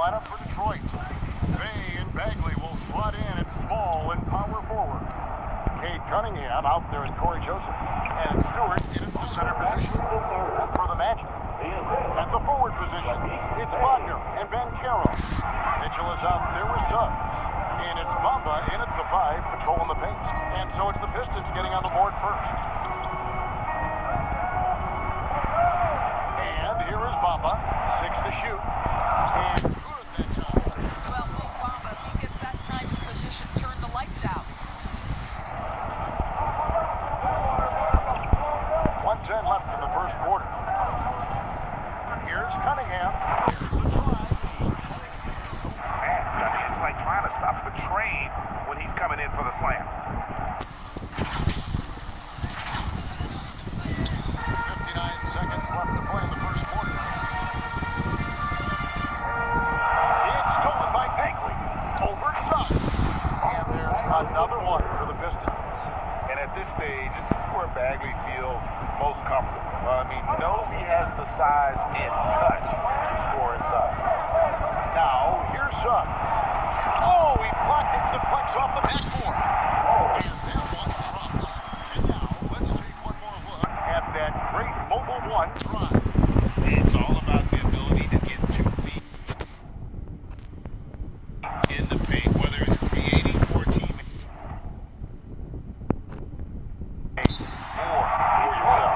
lineup for Detroit. Bay and Bagley will slot in at small and power forward. Cade Cunningham out there in Corey Joseph. And Stewart in at the center position. And for the Magic, at the forward positions, it's Wagner and Ben Caro. Mitchell is out there with Suggs. And it's Bamba in at the 5, patrolling the paint. And so it's the Pistons getting on the board first. And here is Bamba, 6 to shoot. And good that time. Well, Bamba, if he gets that kind of position, turn the lights out. 1:10 left in the first quarter. Here's Cunningham. Here's the try. So fast. I mean, it's like trying to stop the train when he's coming in for the slam. 59 seconds left to play in the first quarter. It's stolen by Bagley. Over Suggs. And there's another one for the Pistons. And at this stage, this is where Bagley feels most comfortable. I mean, knows he has the size and touch to score inside. Now, here's Suggs. Oh, he blocked it and deflects off the backboard. And that one drops. And now, let's take one more look at that great mobile one drive. It's all about the ability to get 2 feet in the paint, whether it's creating for a teammate. For yourself.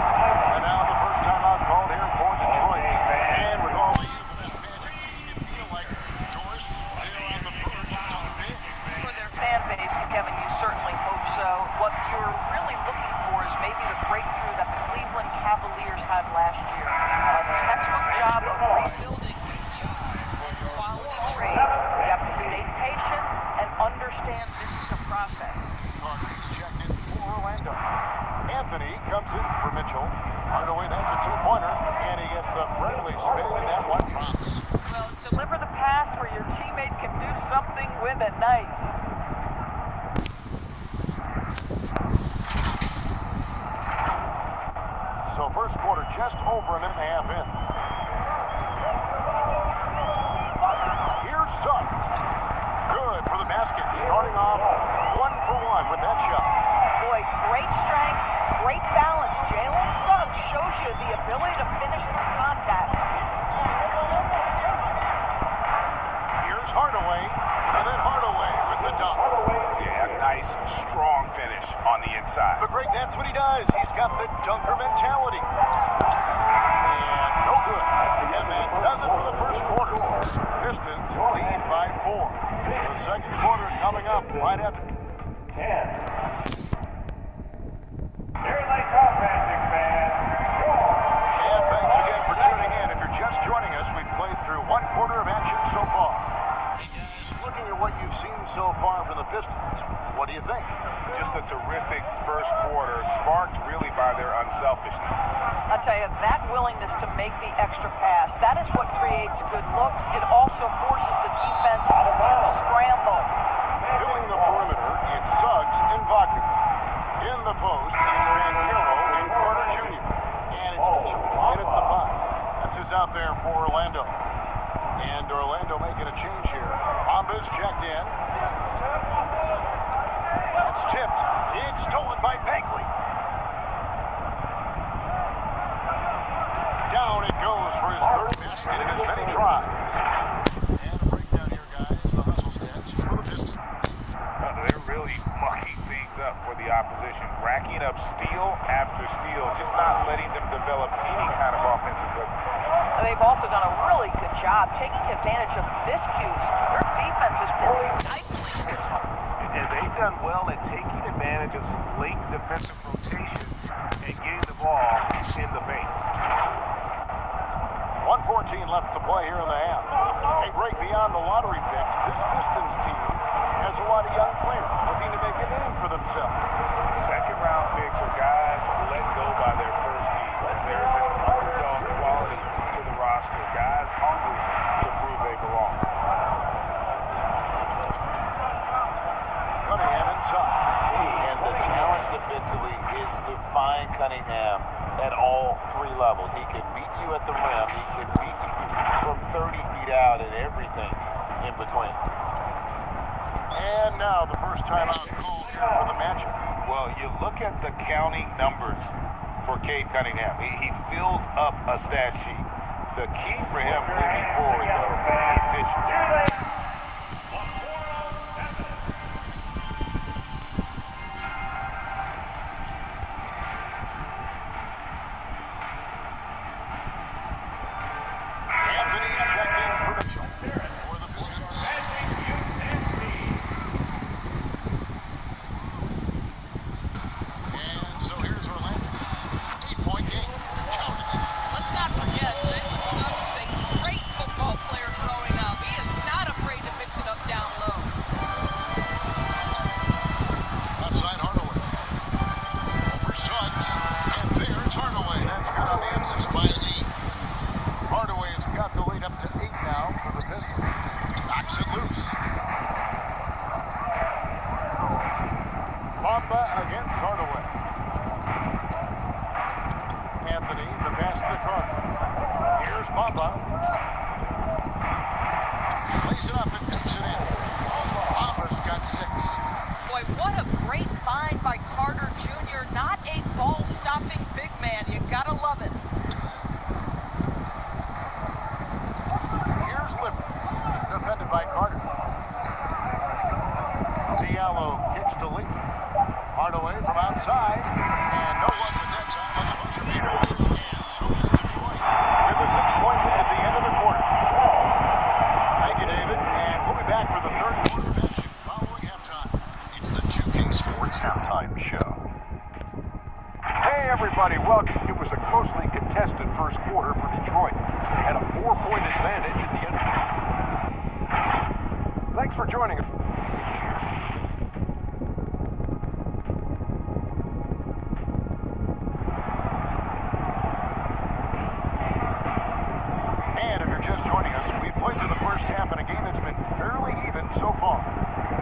And now the first timeout called here for Detroit. And with all the this Magic team, you feel like Doris, they are on the verge of something big. For their fan base, Kevin, you certainly hope so. What you're really looking for is maybe the breakthrough that the Cleveland Cavaliers had last year. A textbook job of rebuilding with youth and quality trades. You have to stay patient and understand this is a process. Carter's checked in for Orlando. Anthony comes in for Mitchell. Hardaway, that's a 2-pointer. And he gets the friendly spin, and that one drops. Well, deliver the pass where your teammate can do something with it nice. So first quarter just over a minute and a half in. Here's Suggs. Good for the basket. Starting off 1 for 1 with that shot. Boy, great strength, great balance. Jalen Suggs shows you the ability to finish through contact. Here's Hardaway. And then Hardaway with the dunk. Yeah, a nice, strong finish on the inside. But Greg, that's what he does. He's got the dunker mentality. And no good. And that does it for the first quarter. Pistons lead by 4. The second quarter coming up right at 10. Here they come, Magic fans. And thanks again for tuning in. If you're just joining us, we've played through 1 quarter of action so far. Hey guys, looking at what you've seen so far from the Pistons, what do you think? Just a terrific first quarter, sparked really by their unselfishness. I'll tell you, that willingness to make the extra pass, that is what creates good looks. It also forces the defense to scramble. Filling the perimeter, it's Suggs and Wagner. In the post, it's Banchero and Carter Jr. And it's Mitchell in at the 5. That's who's out there for Orlando. And Orlando making a change here. Bamba's checked in. It's tipped. It's stolen by Bagley. Down it goes for his 3rd basket in as many tries. And a breakdown here, guys. The hustle stats for the Pistons. They're really mucking things up for the opposition, racking up steal after steal, just not letting them develop any kind of offensive rhythm. They've also done a really good job taking advantage of miscues. Their defense has been stifling. And they've done well at taking advantage of some late defensive rotations and getting the ball in the paint. 1:14 left to play here in the half. And Greg, beyond the lottery picks, this Pistons team has a lot of young players looking to make a name for themselves. Second-round picks are guys let go by their first team. There's an underdog quality to the roster. Guys hungry to prove they belong. Cunningham inside. And the challenge defensively is to find Cunningham at all 3 levels. He can beat you at the rim. He can beat you from 30 feet out and everything. between. And now the first timeout called here for the matchup. Well, you look at the counting numbers for Cade Cunningham. He fills up a stat sheet. The key for him moving forward, though, efficiency. Anthony's check-in credential for the Pistons. And so here's Orlando. 8-point game. Count it. Let's not forget, Jalen Suggs is a great football player growing up. He is not afraid to mix it up down low. Outside Hardaway. Over Suggs. And there's Hardaway. That's good on the insist by Lee. Hardaway has got the lead up to 8 now for the Pistons. Knocks it loose. Bamba against Hardaway. Anthony, the pass to Carter. Here's Bamba. Plays it up and takes it in. Bamba's got 6. Boy, what a great find by Carter Jr. Not a ball-stopping big man. You gotta love it. Here's Livers, defended by Carter. Diallo kicks to Lee. Hardaway from outside, and no luck with that time on the buzzer beater. And so is Detroit with a 6-point lead at the end of the quarter. Thank you, David, and we'll be back for the third quarter of action following halftime. It's the 2K Sports Halftime Show. Hey everybody, welcome. It was a closely contested first quarter for Detroit. They had a 4-point advantage at the end. Thanks for joining us. And if you're just joining us, we've played through the first half in a game that's been fairly even so far.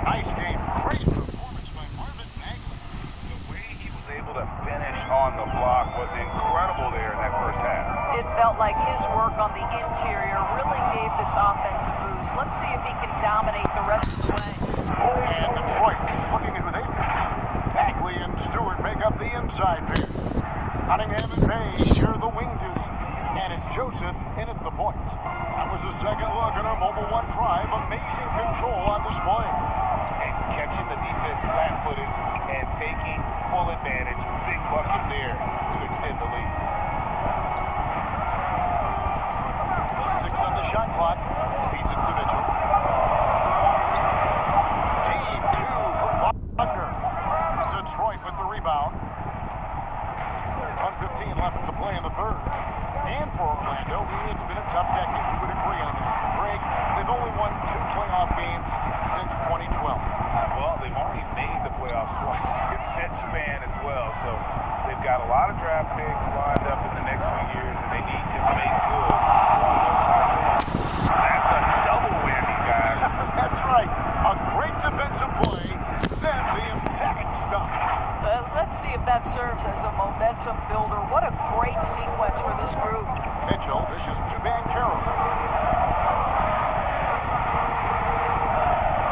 Nice game. Great performance by Marvin Bagley. The way he was able to finish on the block was incredible there in that first half. It felt like his work on the interior really gave this offense a boost. Let's see if he can dominate the rest of the way. And Detroit looking at who they've got. Bagley and Stewart make up the inside pair. Cunningham and Bay share the wing duty. And it's Joseph in at the point. That was a second look at our Mobile One drive. Amazing control on display. And catching the defense flat-footed and taking full advantage. Big bucket there to extend the lead. 6 on the shot clock. Feeds it to Mitchell. Team 2 from Wagner. Detroit with the rebound. 1:15 left to play in the third. And for Orlando, it's been a tough decade. We would agree on that. Greg, they've only won 2 playoff games since 2012. Well, they've already made the playoffs twice in that span as well. So they've got a lot of draft picks lined up in the next few years, and they need to make good on those high picks. That's a double whammy, guys. That's right. A great defensive play, then the emphatic stuff. Let's see if that serves as a momentum builder. What a great sequence for this group. Mitchell, this is Juban Carroll.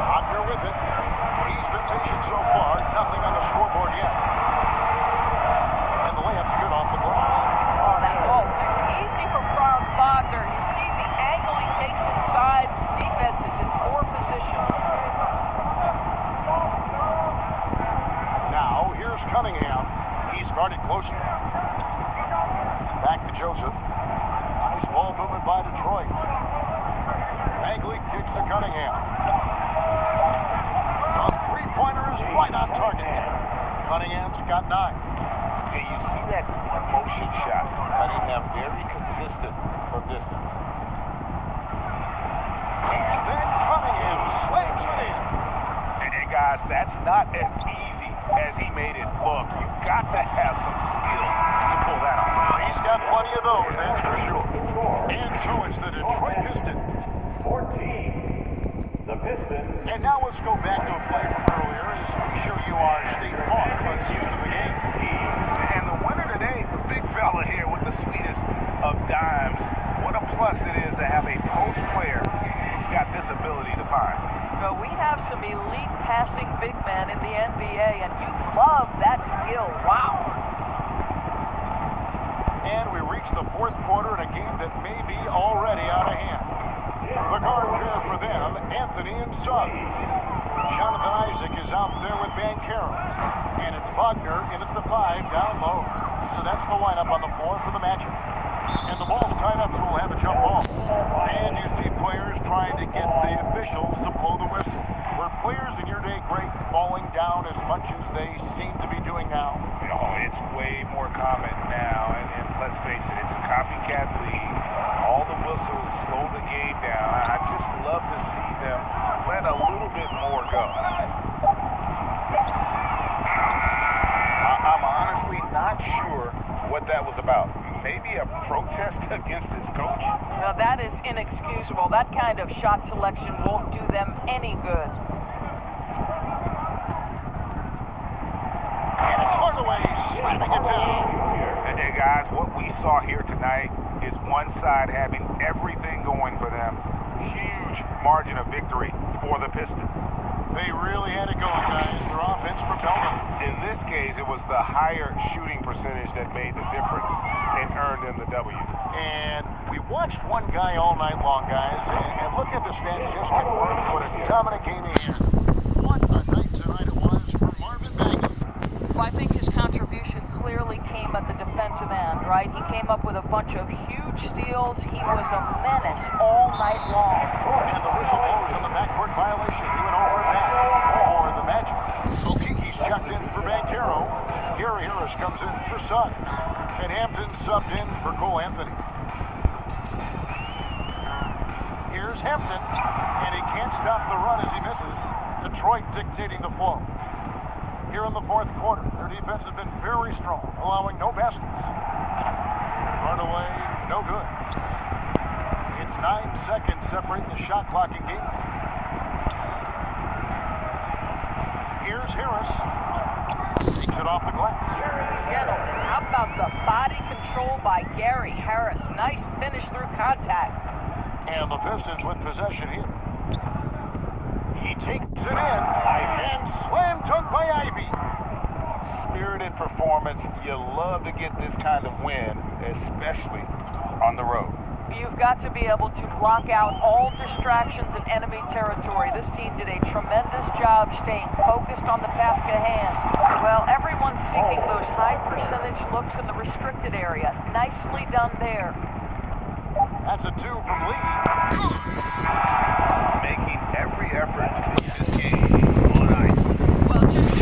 Wagner with it. He's been patient so far. Nothing on the scoreboard yet. And the layup's good off the glass. Oh, that's all too easy for Franz Wagner. You see the angle he takes inside. Defense is in poor position. Now, here's Cunningham. He's guarded closely. Back to Joseph. Nice ball movement by Detroit. Bagley kicks to Cunningham. A three-pointer is right on target. Cunningham's got 9. And you see that one-motion shot. Cunningham very consistent from distance. And then Cunningham slams it in. And guys, that's not as easy as he made it look. You've got to have some skills to pull that off. He's got plenty of those, that's for sure. And so it's the Detroit Pistons. 14. The Pistons. And now let's go back to a play from earlier as we show you our State Farm that's used to the game. And the winner today, the big fella here with the sweetest of dimes. What a plus it is to have a post player who's got this ability to find. So we have some elite passing big men in the NBA, and you love that skill. Wow. And we reach the fourth quarter in a game that may be already out of hand. The guard pair for them, Anthony and Suggs. Jonathan Isaac is out there with Banchero. And it's Wagner in at the 5 down low. So that's the lineup on the floor for the matchup. And the ball's tied up, so we'll have a jump ball. And you see players trying to get the officials to blow the whistle. Were players in your day great falling down as much as they seem to be doing now? Oh, it's way more common now, and let's face it, it's a copycat league. All the whistles slow the game down. I just love to see them let a little bit more go. I'm honestly not sure what that was about. Maybe a protest against his coach? Now that is inexcusable. That kind of shot selection won't do them any good. And it's Hardaway slamming it down. And hey guys, what we saw here tonight is one side having everything going for them. Huge margin of victory for the Pistons. They really had it going, guys. Their offense propelled them. In this case, it was the higher shooting percentage that made the difference and earned them the W. And we watched one guy all night long, guys, and look at the stats just confirmed what a dominant game he had. What a night tonight it was for Marvin Bagley. Well, I think his contribution clearly came at the defensive end, right? He came up with a bunch of huge steals. He was a menace all night long. And the whistle blows on the backcourt violation. He went over that for the Magic. Okiki's checked in for Banchero. Gary Harris comes in for Suggs. And Hampton subbed in for Cole Anthony. Here's Hampton, and he can't stop the run as he misses. Detroit dictating the flow. Here in the fourth quarter, their defense has been very strong, allowing no baskets. Run away, no good. It's 9 seconds separating the shot clock in game. Here's Harris. Takes it off the glass. Gentlemen, how about the body control by Gary Harris? Nice finish through contact. And the Pistons with possession here. He takes it in and slam dunk by Ivy. Spirited performance. You love to get this kind of win, especially on the road. You've got to be able to block out all distractions in enemy territory. This team did a tremendous job staying focused on the task at hand. Well, everyone's seeking those high percentage looks in the restricted area. Nicely done there. That's a 2 from Lee. Making every effort to keep this game on ice. Well, just